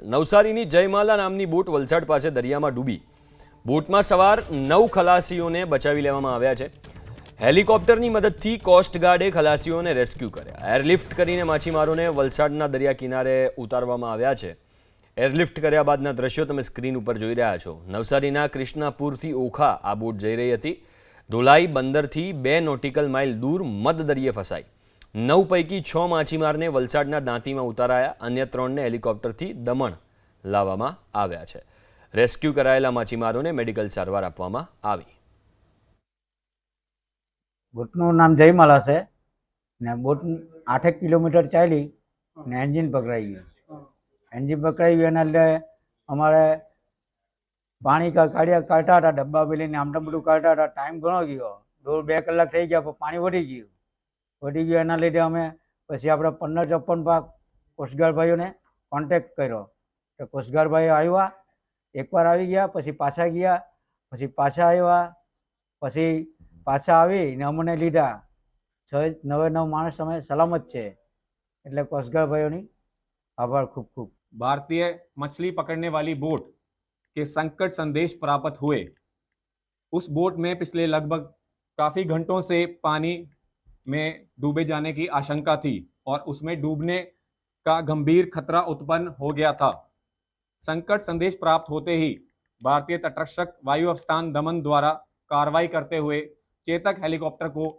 નવસારીની જયમાલા નામની બોટ વલસાડ પાસે દરિયામાં ડૂબી. બોટમાં સવાર 9 ખલાસીઓને બચાવી લેવામાં આવ્યા છે. હેલિકોપ્ટરની મદદથી કોસ્ટગાર્ડે ખલાસીઓને રેસ્ક્યુ કર્યા. એરલિફ્ટ કરીને માછીમારોને વલસાડના દરિયા કિનારે ઉતારવામાં આવ્યા છે. એરલિફ્ટ કર્યા બાદના દ્રશ્યો તમે સ્ક્રીન ઉપર જોઈ રહ્યા છો. નવસારીના કૃષ્ણાપુરથી ઓખા આ બોટ જઈ રહી હતી. ધોલાઈ બંદરથી 2 નોટિકલ માઇલ દૂર મધદરિયે ફસાઈ. 9 પૈકી 6 માછીમારને વલસાડના દાંતીમાં ઉતારાયા. અન્ય 3ને હેલિકોપ્ટરથી દમણ લાવવામાં આવ્યા છે. રેસ્ક્યુ કરાયેલા માછીમારોને મેડિકલ સારવાર આપવામાં આવી. બોટનું નામ જયમાલા છે ને બોટ 8 કિલોમીટર ચાલી ને એન્જિન પકડાઈ ગયું. એન્જિન પકડાઈ ગયું એના લીધે અમારે પાણી કાઢતા હતા, ડબ્બા પેલીને આમ બધું કાઢતા હતા. ટાઈમ ઘણો ગયો, 2 કલાક થઈ ગયા, પણ પાણી વધી ગયું. એના લીધે અમે પછી આપણે 1554 કોસ્ટગાર્ડ ભાઈઓને કોન્ટેક્ટ કર્યો. તો કોસ્ટગાર્ડ ભાઈઓ આવ્યા, એકવાર આવી ગયા, પછી પાછા ગયા, પછી પાછા આવ્યા, પછી પાછા આવીને અમને લીધા. 9 માણસ અમે સલામત છે. એટલે કોસ્ટગાર્ડ ભાઈઓની आभार खूब खूब। भारतीय मछली पकड़ने वाली बोट के संकट संदेश प्राप्त हुए। उस बोट में पिछले लगभग काफ़ी घंटों से पानी में डूबे जाने की आशंका थी और उसमें डूबने का गंभीर खतरा उत्पन्न हो गया था। संकट संदेश प्राप्त होते ही भारतीय तटरक्षक वायु अवस्थान दमन द्वारा कार्रवाई करते हुए चेतक हेलीकॉप्टर को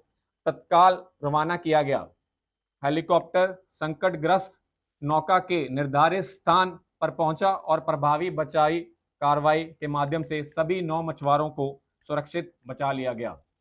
तत्काल रवाना किया गया। हेलीकॉप्टर संकटग्रस्त नौका के निर्धारित स्थान पर पहुंचा और प्रभावी बचाई कार्रवाई के माध्यम से सभी 9 मछुआरों को सुरक्षित बचा लिया गया।